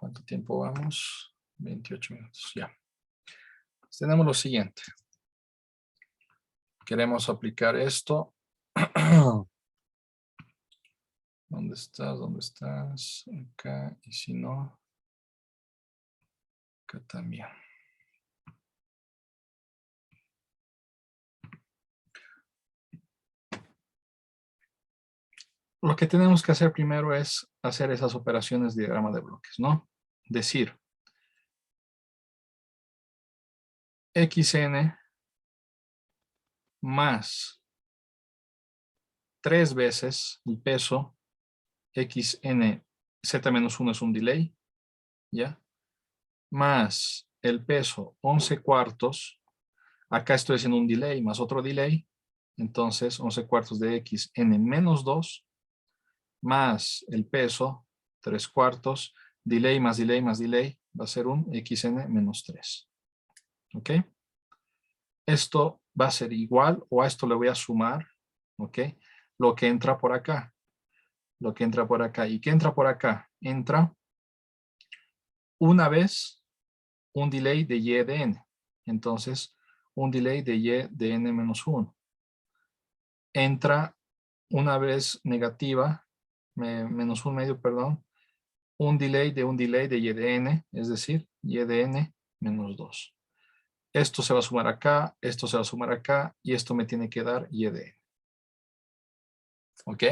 ¿Cuánto tiempo vamos? 28 minutos, ya. Tenemos lo siguiente. Queremos aplicar esto. ¿Dónde estás? ¿Dónde estás? Acá. Y si no, acá también. Lo que tenemos que hacer primero es hacer esas operaciones de diagrama de bloques, ¿no? Decir, xn más 3 veces el peso, xn, z menos 1 es un delay, ¿ya? Más el peso 11 cuartos, acá estoy haciendo un delay más otro delay, entonces 11 cuartos de xn menos 2, más el peso 3 cuartos, delay más delay más delay, va a ser un xn menos 3. ¿Ok? Esto va a ser igual, o a esto le voy a sumar, ¿ok? Lo que entra por acá. Lo que entra por acá. ¿Y qué entra por acá? Entra una vez un delay de y de n. Entonces, un delay de y de n menos 1. Entra una vez negativa, menos un medio, perdón, un delay de y de n, es decir, y de n menos 2. Esto se va a sumar acá, esto se va a sumar acá, y esto me tiene que dar y de n. ¿Ok?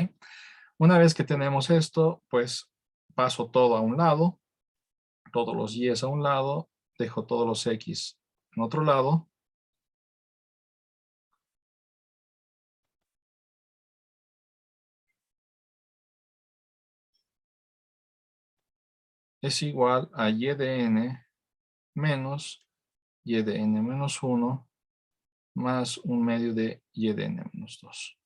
Una vez que tenemos esto, pues paso todo a un lado, todos los y a un lado, dejo todos los x en otro lado. Es igual a y de n menos y de n menos 1 más un medio de y de n menos 2.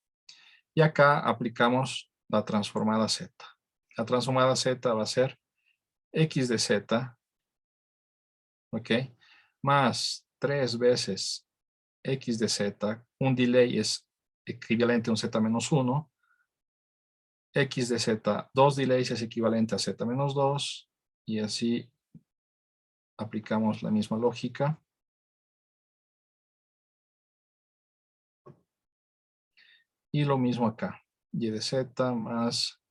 Y acá aplicamos la transformada z. La transformada z va a ser x de z, ¿ok? Más 3 veces x de z. Un delay es equivalente a un z menos 1. X de z, 2 delays es equivalente a z menos 2. Y así aplicamos la misma lógica. Y lo mismo acá. Y de z más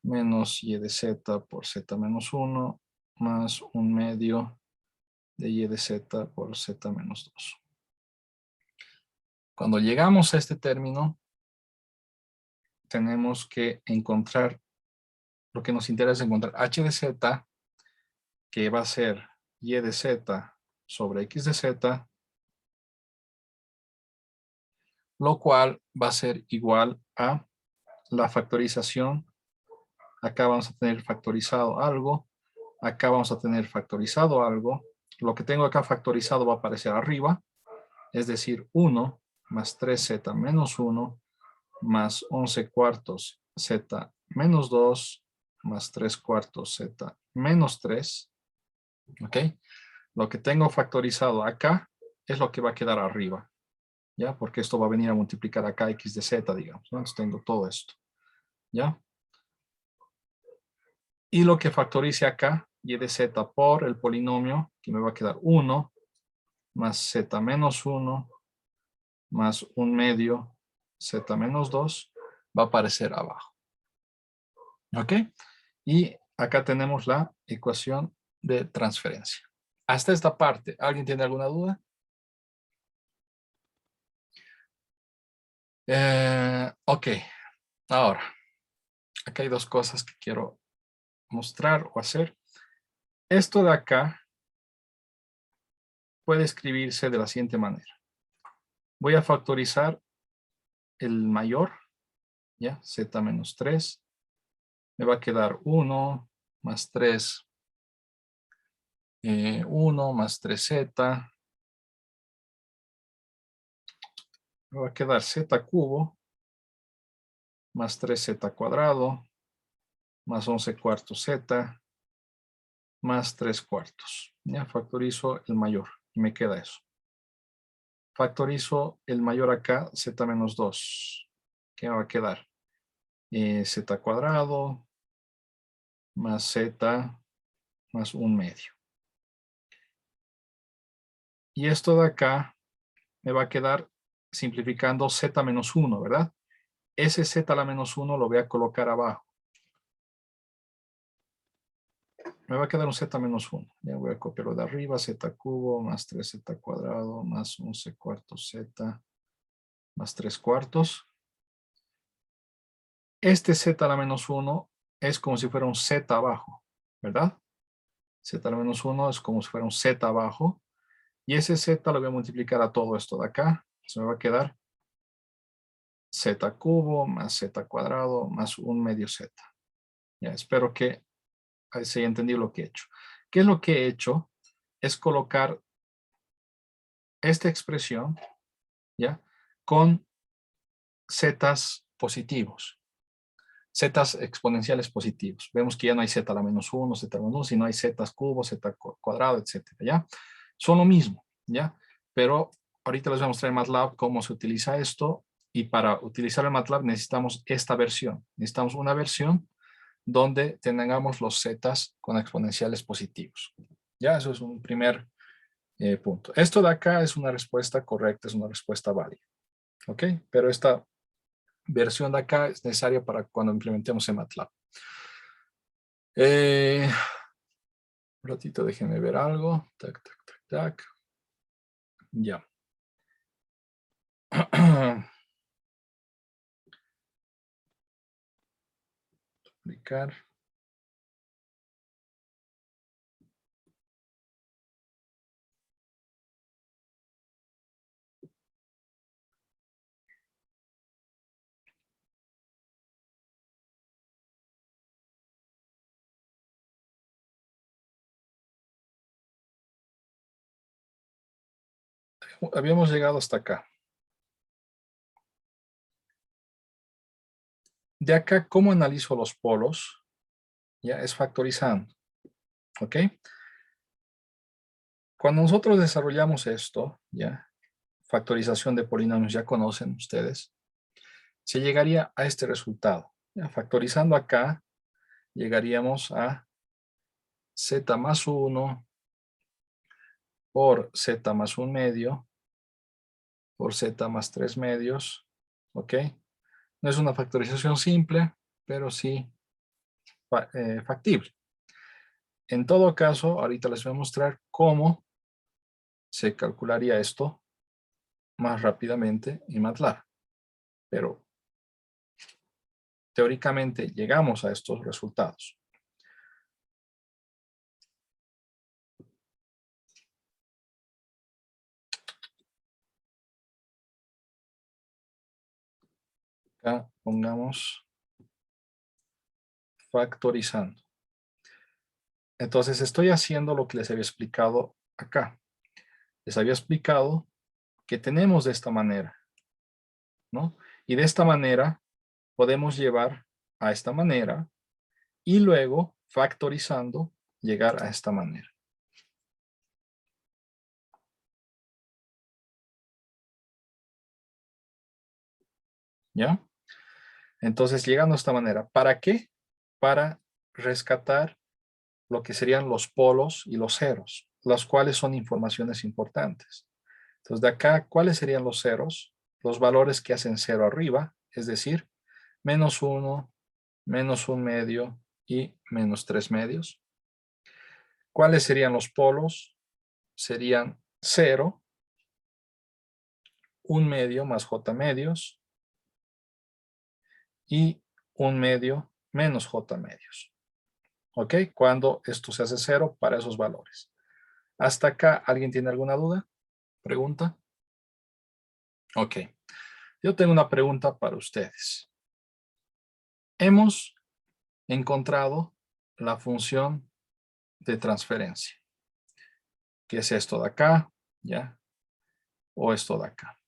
menos y de z por z menos 1 más un medio de y de z por z menos 2. Cuando llegamos a este término, tenemos que encontrar, lo que nos interesa encontrar h de z, que va a ser y de z sobre x de z, lo cual va a ser igual a la factorización. Acá vamos a tener factorizado algo, acá vamos a tener factorizado algo. Lo que tengo acá factorizado va a aparecer arriba, es decir, 1 más 3z menos 1 más 11 cuartos z menos 2 más 3 cuartos z menos 3. ¿Ok? Lo que tengo factorizado acá es lo que va a quedar arriba. ¿Ya? Porque esto va a venir a multiplicar acá x de z, digamos, ¿no? Entonces tengo todo esto. ¿Ya? Y lo que factorice acá, y de z por el polinomio, que me va a quedar 1 más z menos 1 más un medio z menos 2, va a aparecer abajo. ¿Ok? Y acá tenemos la ecuación de transferencia. Hasta esta parte, ¿alguien tiene alguna duda? Ok, ahora, acá hay dos cosas que quiero mostrar o hacer. Esto de acá puede escribirse de la siguiente manera. Voy a factorizar el mayor, ¿ya? Z menos 3. Me va a quedar 1 más 3, 1 más 3z. Me va a quedar z cubo más 3z cuadrado más 11 cuartos z más 3 cuartos. Ya factorizo el mayor y me queda eso. Factorizo el mayor acá, z menos 2. ¿Qué me va a quedar? Z cuadrado más z más 1/2. Y esto de acá me va a quedar simplificando z menos 1, ¿verdad? Ese z a la menos 1 lo voy a colocar abajo. Me va a quedar un z menos 1. Ya voy a copiarlo de arriba, z cubo más 3z cuadrado más 11 cuartos z más 3 cuartos. Este z a la menos 1 es como si fuera un z abajo, ¿verdad? Z a la menos 1 es como si fuera un z abajo. Y ese z lo voy a multiplicar a todo esto de acá. Se me va a quedar z cubo más z cuadrado más 1/2 z. Ya, espero que se haya entendido lo que he hecho. ¿Qué es lo que he hecho? Es colocar esta expresión, ¿ya? Con zetas positivos. Zetas exponenciales positivos. Vemos que ya no hay z a la menos 1, z a la menos 1, sino hay z cubo, z cuadrado, etcétera, ¿ya? Son lo mismo, ¿ya? Pero ahorita les voy a mostrar en MATLAB cómo se utiliza esto, y para utilizar el MATLAB necesitamos esta versión. Necesitamos una versión donde tengamos los zetas con exponenciales positivos. Ya, eso es un primer punto. Esto de acá es una respuesta correcta, es una respuesta válida. ¿Ok? Pero esta versión de acá es necesaria para cuando implementemos en MATLAB. Un ratito, déjenme ver algo. Tac, tac, tac, tac. Ya. Aplicar. Habíamos llegado hasta acá. De acá, ¿cómo analizo los polos? Ya, es factorizando. ¿Ok? Cuando nosotros desarrollamos esto, ya, factorización de polinomios, ya conocen ustedes, se llegaría a este resultado. Ya, factorizando acá, llegaríamos a z más 1 por z más 1/2 por z más 3/2. ¿Ok? No es una factorización simple, pero sí factible. En todo caso, ahorita les voy a mostrar cómo se calcularía esto más rápidamente en MATLAB. Pero teóricamente llegamos a estos resultados. Acá pongamos factorizando. Entonces estoy haciendo lo que les había explicado acá. Les había explicado que tenemos de esta manera, ¿no? Y de esta manera podemos llevar a esta manera y luego factorizando llegar a esta manera. ¿Ya? Entonces llegando a esta manera. ¿Para qué? Para rescatar lo que serían los polos y los ceros, los cuales son informaciones importantes. Entonces, de acá, ¿cuáles serían los ceros? Los valores que hacen 0 arriba, es decir, menos 1, menos 1/2 y menos 3/2. ¿Cuáles serían los polos? Serían 0, 1/2 más j/2 y 1/2 menos j/2. ¿Ok? Cuando esto se hace 0 para esos valores. ¿Hasta acá alguien tiene alguna duda? ¿Pregunta? Ok. Yo tengo una pregunta para ustedes. Hemos encontrado la función de transferencia, que es esto de acá, ¿ya? O esto de acá.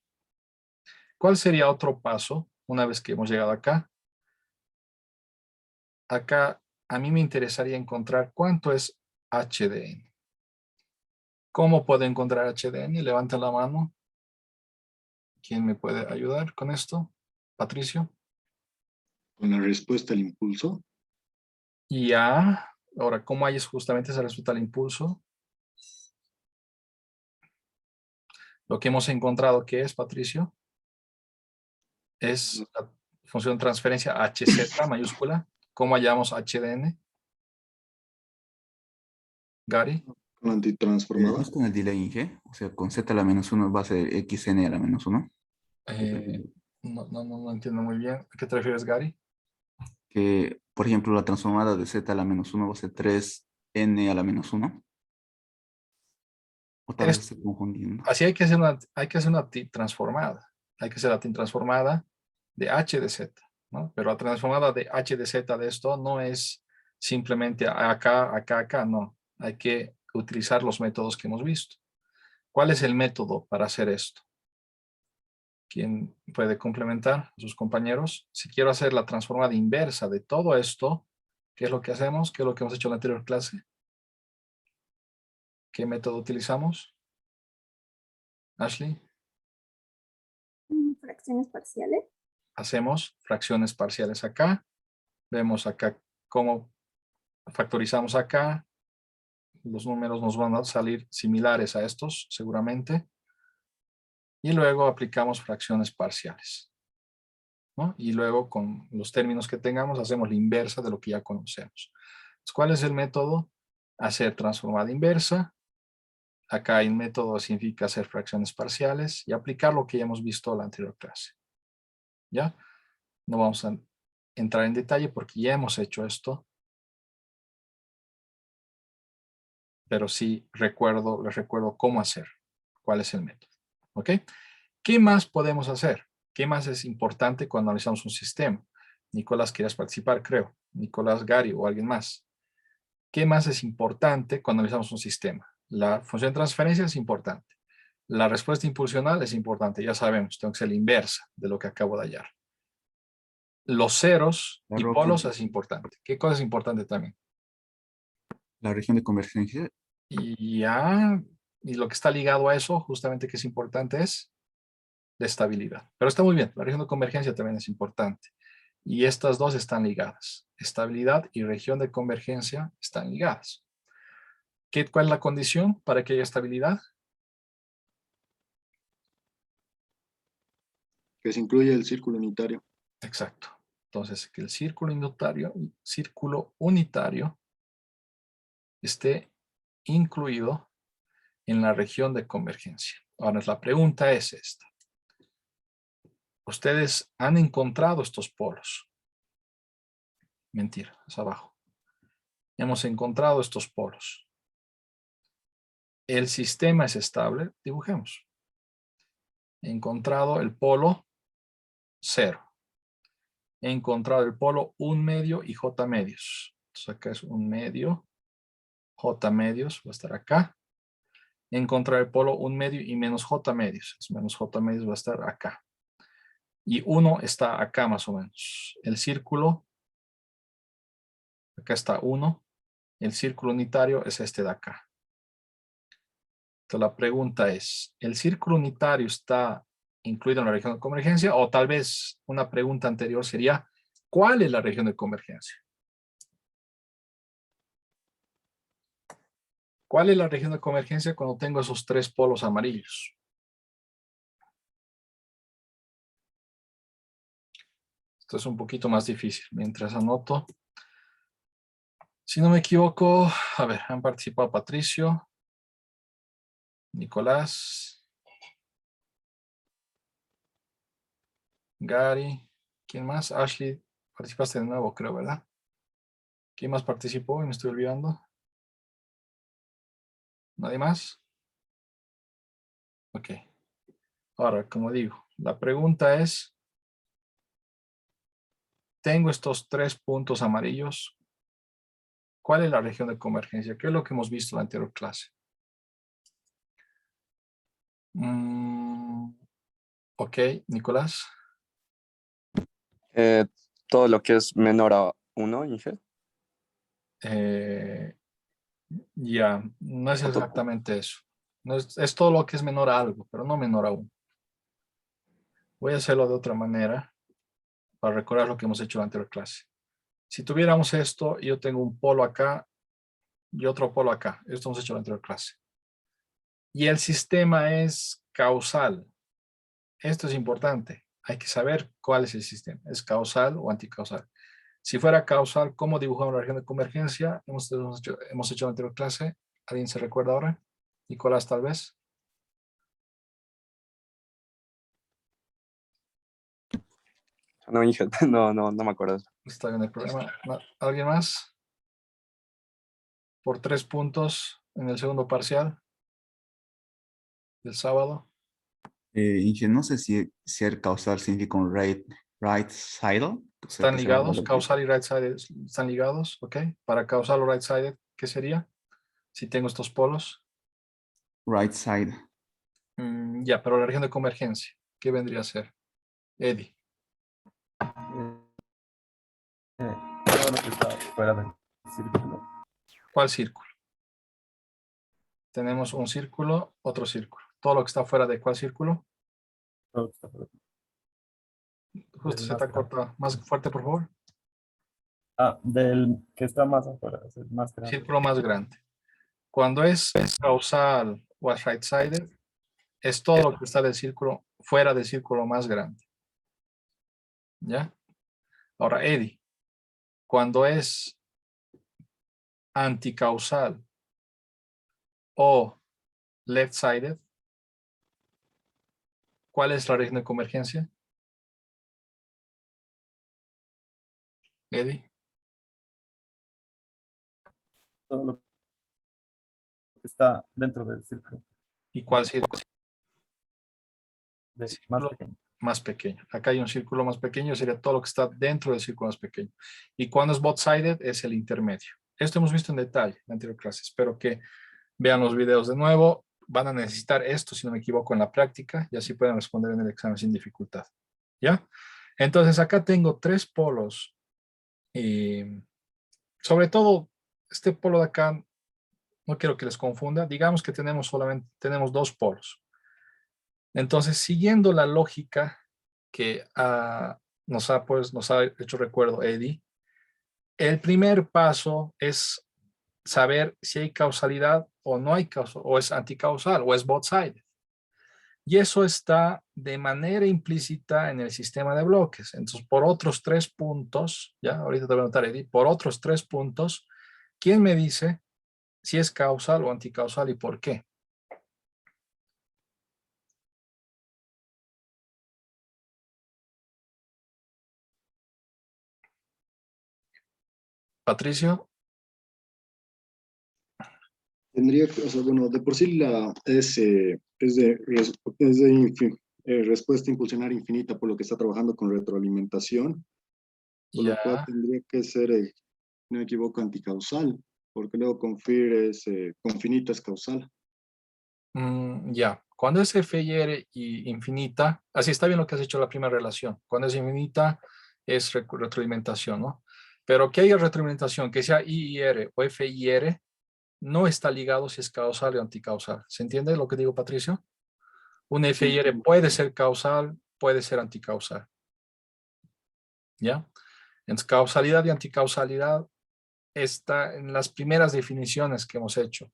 ¿Cuál sería otro paso una vez que hemos llegado acá? Acá a mí me interesaría encontrar cuánto es h de n. ¿Cómo puedo encontrar h de n? Levanten la mano. ¿Quién me puede ayudar con esto? Patricio. Con la respuesta al impulso. Y ya, ahora, ¿cómo hay justamente esa respuesta al impulso? Lo que hemos encontrado, ¿qué es, Patricio? Es la función de transferencia HZ mayúscula. ¿Cómo hallamos H de N? Gary. Con la No antitransformada. es con el delay G, o sea, con Z a la menos 1 va a ser XN a la menos 1. Eh, no entiendo muy bien. ¿A qué te refieres, Gary? Que, por ejemplo, la transformada de Z a la menos 1 va a ser 3N a la menos 1. O tal vez Es, estoy confundiendo. así hay que hacer una transformada. Hay que hacer la transformada de H de Z, ¿no? Pero la transformada de H de Z de esto no es simplemente acá, acá, acá, no. Hay que utilizar los métodos que hemos visto. ¿Cuál es el método para hacer esto? ¿Quién puede complementar a sus compañeros? Si quiero hacer la transformada inversa de todo esto, ¿qué es lo que hacemos? ¿Qué es lo que hemos hecho en la anterior clase? ¿Qué método utilizamos? Ashley, Fracciones parciales. hacemos fracciones parciales acá. Vemos acá cómo factorizamos acá. Los números nos van a salir similares a estos, seguramente. Y luego aplicamos fracciones parciales, ¿no? Y luego con los términos que tengamos hacemos la inversa de lo que ya conocemos. Entonces, ¿cuál es el método? Hacer transformada inversa. Acá el método significa hacer fracciones parciales y aplicar lo que ya hemos visto en la anterior clase. ¿Ya? No vamos a entrar en detalle porque ya hemos hecho esto. Pero sí les recuerdo cómo hacer. ¿Cuál es el método? ¿Ok? ¿Qué más podemos hacer? ¿Qué más es importante cuando analizamos un sistema? Nicolás, ¿quieres participar? Creo. Nicolás, Gary o alguien más. ¿Qué más es importante cuando analizamos un sistema? La función de transferencia es importante. La respuesta impulsional es importante. Ya sabemos, tengo que ser la inversa de lo que acabo de hallar. Los ceros La y ROC, polos es importante. ¿Qué cosa es importante también? la región de convergencia, Y ya, y lo que está ligado a eso, justamente que es importante, es la estabilidad. Pero está muy bien, la región de convergencia también es importante. Y estas dos están ligadas. Estabilidad y región de convergencia están ligadas. ¿Cuál es la condición para que haya estabilidad? Que se incluye el círculo unitario. Exacto. Entonces, que el círculo unitario esté incluido en la región de convergencia. Ahora, la pregunta es esta. Ustedes han encontrado estos polos. Mentira, es abajo. Hemos encontrado estos polos. El sistema es estable. Dibujemos. He encontrado el polo 0. He encontrado el polo 1 medio y j medios. Entonces acá es 1 medio, j medios va a estar acá. He encontrado el polo 1 medio y menos j medios. Menos j medios va a estar acá. Y 1 está acá más o menos. El círculo, acá está 1. El círculo unitario es este de acá. Entonces la pregunta es, ¿el círculo unitario está incluido en la región de convergencia? O tal vez una pregunta anterior sería, ¿cuál es la región de convergencia? ¿Cuál es la región de convergencia cuando tengo esos tres polos amarillos? Esto es un poquito más difícil. Mientras anoto. Si no me equivoco, a ver, han participado Patricio, Nicolás, Gary, ¿quién más? Ashley, participaste de nuevo, creo, ¿verdad? ¿Quién más participó? Me estoy olvidando. ¿Nadie más? Ok. Ahora, como digo, la pregunta es, tengo estos tres puntos amarillos. ¿Cuál es la región de convergencia? ¿Qué es lo que hemos visto en la anterior clase? Ok, Nicolás. Eh, todo lo que es menor a 1, Inge. Ya, no es O to- exactamente eso. No es todo lo que es menor a algo, pero no menor a 1. Voy a hacerlo de otra manera para recordar lo que hemos hecho en la anterior clase. Si tuviéramos esto, yo tengo un polo acá y otro polo acá. Esto hemos hecho en la anterior clase. Y el sistema es causal. Esto es importante. Hay que saber cuál es el sistema. ¿Es causal o anticausal? Si fuera causal, ¿cómo dibujamos la región de convergencia? Hemos hecho en la anterior clase. ¿Alguien se recuerda ahora? Nicolás, tal vez. No, Inge, no me acuerdo. Está bien el problema. ¿Alguien más? Por 3 puntos en el segundo parcial del sábado. Inge, no sé si ser causal significa un right sided. O sea, Están que sea ligados, causal y right-sided están ligados, ¿ok? Para causal o right-sided, ¿qué sería? Si tengo estos polos. right side. Ya, pero la región de convergencia, ¿qué vendría a ser? Eddie. Todo lo que está fuera del círculo. ¿Cuál círculo? Tenemos un círculo, otro círculo. Todo lo que está fuera de ¿cuál círculo? Todo lo que está fuera. Justo Del se más te ha grande. cortado. Más fuerte, por favor. Del que está más afuera, es el más grande. Círculo más grande. Cuando es causal o right-sided, es todo lo que está del círculo, fuera del círculo más grande. ¿Ya? Ahora, Eddie, cuando es anticausal o left-sided, ¿cuál es la región de convergencia? Eddie. Todo lo que está dentro del círculo. ¿Y cuál círculo? Más Círculo pequeño. más pequeño. Acá hay un círculo más pequeño, sería todo lo que está dentro del círculo más pequeño. Y cuando es both-sided, es el intermedio. Esto hemos visto en detalle en la anterior clase. Espero que vean los videos de nuevo. Van a necesitar esto, si no me equivoco, en la práctica y así pueden responder en el examen sin dificultad. ¿Ya? Entonces, acá tengo 3 polos. Y sobre todo, este polo de acá, no quiero que les confunda. Digamos que tenemos 2 polos. Entonces, siguiendo la lógica que nos ha hecho recuerdo Eddie, el primer paso es saber si hay causalidad o no hay causal, o es anticausal, o es both-sided. Y eso está de manera implícita en el sistema de bloques. Entonces, por otros 3 puntos, ya, ahorita te voy a anotar, Eddie, por otros 3 puntos, ¿quién me dice si es causal o anticausal y por qué? Patricio. Tendría que, o sea, bueno, de por sí respuesta impulsionaria infinita, por lo que está trabajando con retroalimentación, por lo cual Ya. tendría que ser, no me equivoco, anticausal, porque luego con finito es causal. Ya, cuando es F y R y infinita, así está bien lo que has hecho la primera relación. Cuando es infinita es retroalimentación, ¿no? Pero que haya retroalimentación, que sea I y R o F y R, no está ligado si es causal o anticausal. ¿Se entiende lo que digo, Patricio? Un F y R puede ser causal, puede ser anticausal. ¿Ya? Entonces, causalidad y anticausalidad está en las primeras definiciones que hemos hecho.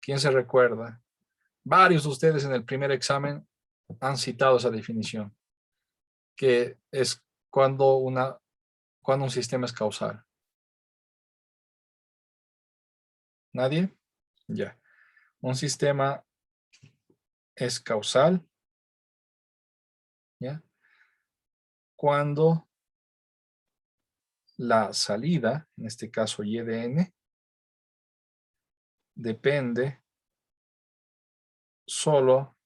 ¿Quién se recuerda? Varios de ustedes en el primer examen han citado esa definición, que es cuando un sistema es causal. ¿Nadie? Ya. Un sistema es causal, ¿ya? Cuando la salida, en este caso y de n, depende solo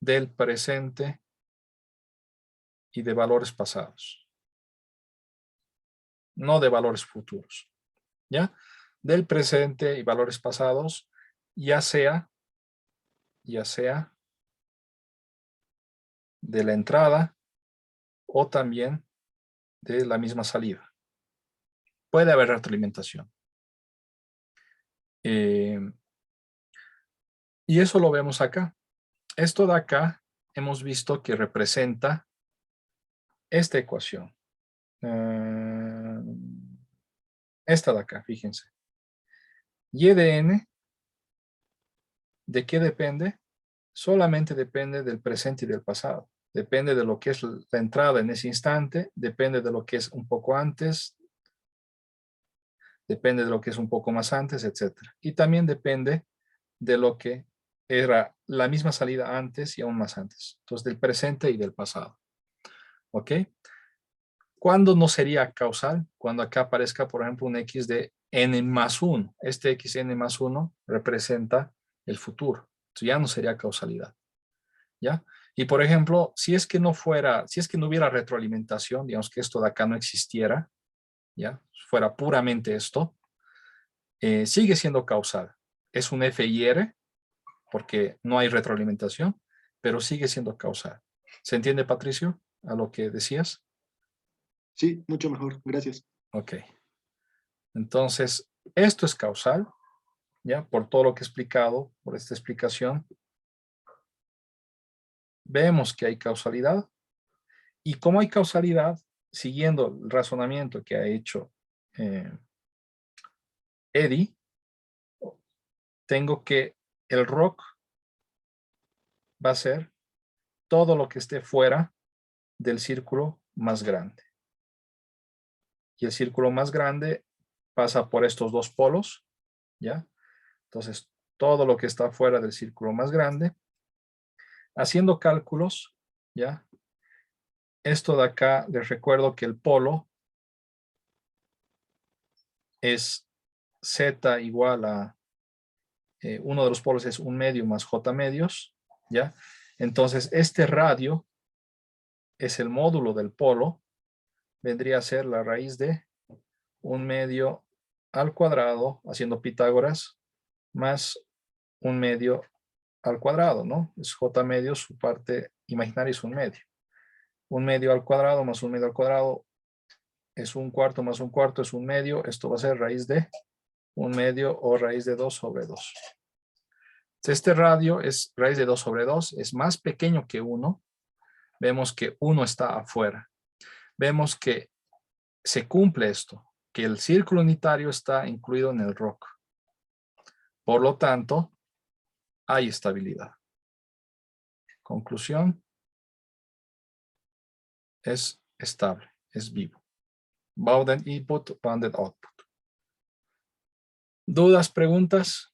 del presente y de valores pasados, no de valores futuros, ¿ya? Del presente y valores pasados, ya sea de la entrada o también de la misma salida. Puede haber retroalimentación. Y eso lo vemos acá. Esto de acá hemos visto que representa esta ecuación. esta de acá, fíjense. Y de n, ¿de qué depende? Solamente depende del presente y del pasado. Depende de lo que es la entrada en ese instante, depende de lo que es un poco antes, depende de lo que es un poco más antes, etc. Y también depende de lo que era la misma salida antes y aún más antes. Entonces, del presente y del pasado. ¿Ok? ¿Cuándo no sería causal? Cuando acá aparezca, por ejemplo, un x de n más 1. Este x n más 1 representa el futuro. Entonces, ya no sería causalidad. ¿Ya? Y, por ejemplo, si es que no hubiera retroalimentación, digamos que esto de acá no existiera, ¿ya? Fuera puramente esto, sigue siendo causal. Es un F y R, porque no hay retroalimentación, pero sigue siendo causal. ¿Se entiende, Patricio, a lo que decías? Sí, mucho mejor. Gracias. Ok. Entonces, esto es causal, ¿ya? Por todo lo que he explicado, por esta explicación. Vemos que hay causalidad. Y como hay causalidad, siguiendo el razonamiento que ha hecho Eddie, tengo que el ROC va a ser todo lo que esté fuera del círculo más grande. Y el círculo más grande pasa por estos dos polos, ¿ya? Entonces, todo lo que está fuera del círculo más grande, haciendo cálculos, ¿ya? Esto de acá, les recuerdo que el polo es Z igual a, uno de los polos es 1 medio más J medios, ¿ya? Entonces, este radio es el módulo del polo, vendría a ser la raíz de 1 medio al cuadrado, haciendo Pitágoras, más 1 medio al cuadrado, ¿no? Es J medio, su parte imaginaria es 1 medio. 1 medio al cuadrado más 1 medio al cuadrado es 1/4 más 1/4 es 1 medio. Esto va a ser raíz de 1 medio o raíz de 2 sobre 2. Este radio es raíz de 2 sobre 2, es más pequeño que 1. Vemos que 1 está afuera. Vemos que se cumple esto, que el círculo unitario está incluido en el ROC. Por lo tanto, hay estabilidad. Conclusión, es estable, es vivo. Bounded input, bounded output. ¿Dudas, preguntas?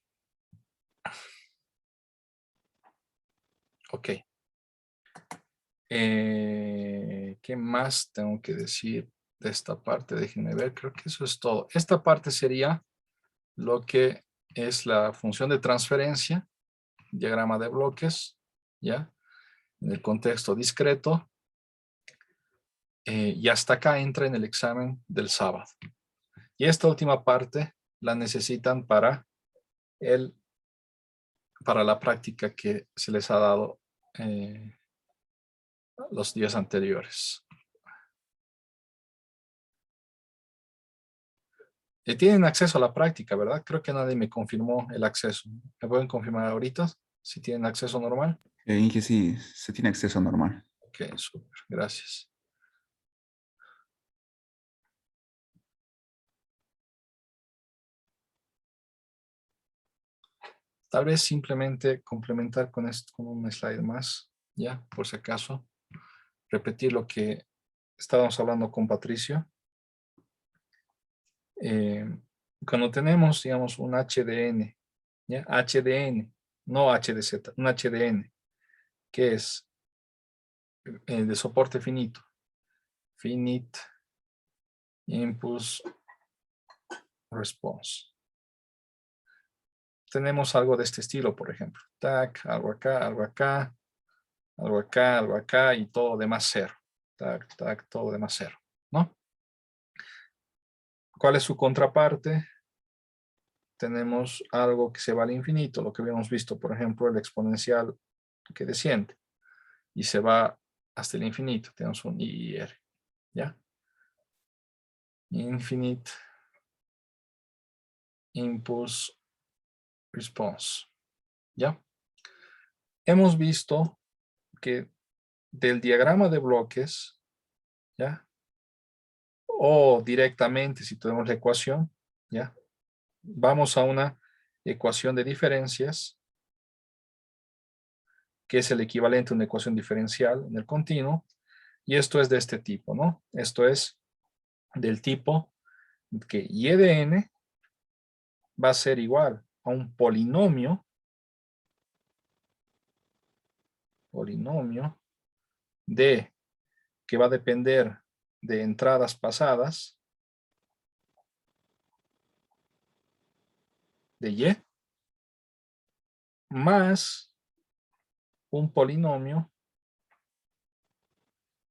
Ok. ¿Qué más tengo que decir de esta parte? Déjenme ver, creo que eso es todo. Esta parte sería lo que es la función de transferencia, diagrama de bloques, ¿ya? En el contexto discreto. Y hasta acá entra en el examen del sábado. Y esta última parte la necesitan para la práctica que se les ha dado los días anteriores. Tienen acceso a la práctica, ¿verdad? Creo que nadie me confirmó el acceso. ¿Me pueden confirmar ahorita si tienen acceso normal? Inge, sí, se tiene acceso normal. Ok, súper, gracias. Tal vez simplemente complementar con esto, con un slide más, ya, por si acaso. Repetir lo que estábamos hablando con Patricio. Cuando tenemos, digamos, un HDN, ¿ya? HDN, no HDZ, un HDN, que es de soporte finito. Finite Impulse Response. Tenemos algo de este estilo, por ejemplo. Tac, algo acá, algo acá, algo acá, algo acá y todo demás cero. Tac, tac, todo demás cero, ¿no? ¿Cuál es su contraparte? Tenemos algo que se va al infinito, lo que habíamos visto, por ejemplo, el exponencial que desciende y se va hasta el infinito. Tenemos un I y R, ¿ya? Infinite Impulse Response, ¿ya? Hemos visto que del diagrama de bloques, ¿ya? O directamente, si tenemos la ecuación, ¿ya? Vamos a una ecuación de diferencias, que es el equivalente a una ecuación diferencial en el continuo, y esto es de este tipo, ¿no? Esto es del tipo que y de n va a ser igual a un polinomio de que va a depender de entradas pasadas de y más un polinomio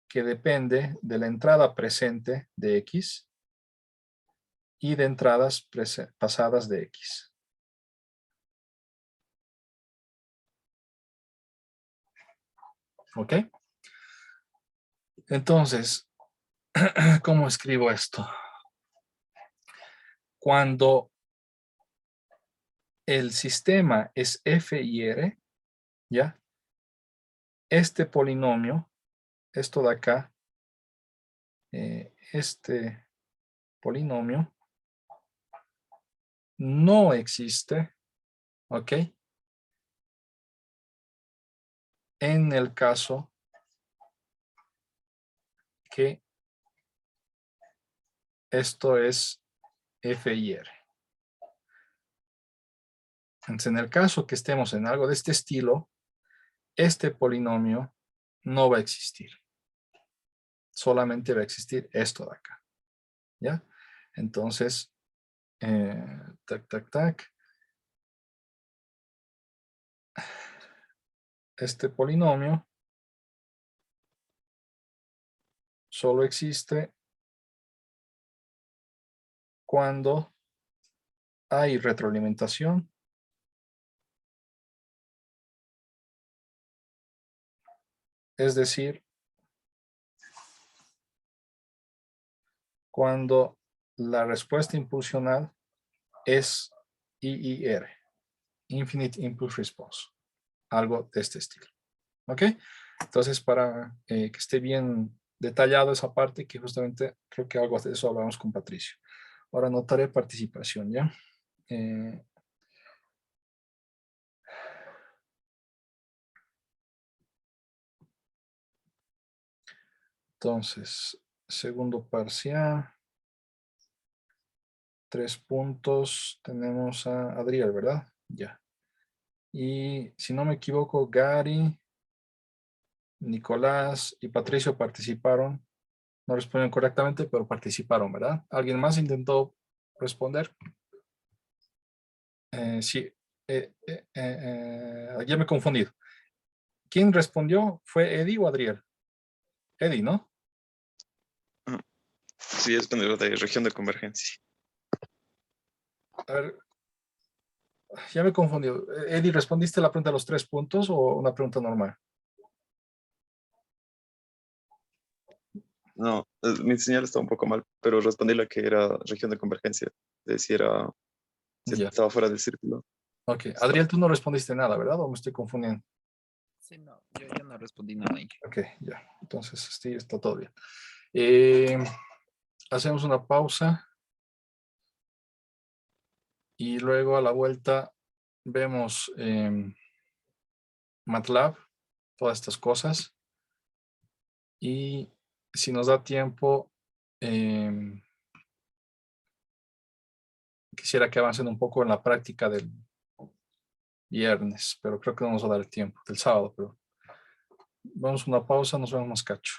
que depende de la entrada presente de x y de entradas pasadas de x. ¿Ok? Entonces, ¿cómo escribo esto? Cuando el sistema es f y r, ¿ya? Este polinomio, esto de acá, este polinomio no existe, ¿ok? En el caso que esto es f y r. Entonces, en el caso que estemos en algo de este estilo, este polinomio no va a existir. Solamente va a existir esto de acá. ¿Ya? Entonces, tac, tac, tac. Este polinomio solo existe cuando hay retroalimentación es decir, cuando la respuesta impulsional es IIR, Infinite Impulse Response, algo de este estilo. ¿Ok? Entonces, para que esté bien detallado esa parte, que justamente creo que algo de eso hablamos con Patricio. Ahora anotaré participación, ¿ya? Entonces, segundo parcial. 3 puntos. Tenemos a Adriel, ¿verdad? Ya. Y si no me equivoco, Gary, Nicolás y Patricio participaron. No respondieron correctamente, pero participaron, ¿verdad? ¿Alguien más intentó responder? Sí. Ya me he confundido. ¿Quién respondió? ¿Fue Eddie o Adriel? Eddie, ¿no? Sí, es cuando de región de convergencia. A ver, ya me he confundido. Eddie, ¿respondiste la pregunta de los 3 puntos o una pregunta normal? No, mi señal está un poco mal, pero respondí la que era región de convergencia. De si era, si Ya. estaba fuera del círculo. Ok. Adriel, tú no respondiste nada, ¿verdad? ¿O me estoy confundiendo? Sí, no, yo no respondí nada ahí. Ok, ya. Entonces, sí, está todo bien. Hacemos una pausa. Y luego a la vuelta vemos MATLAB, todas estas cosas. Y si nos da tiempo, quisiera que avancen un poco en la práctica del viernes, pero creo que no nos va a dar el tiempo, del sábado, pero vamos a una pausa, nos vemos más cacho.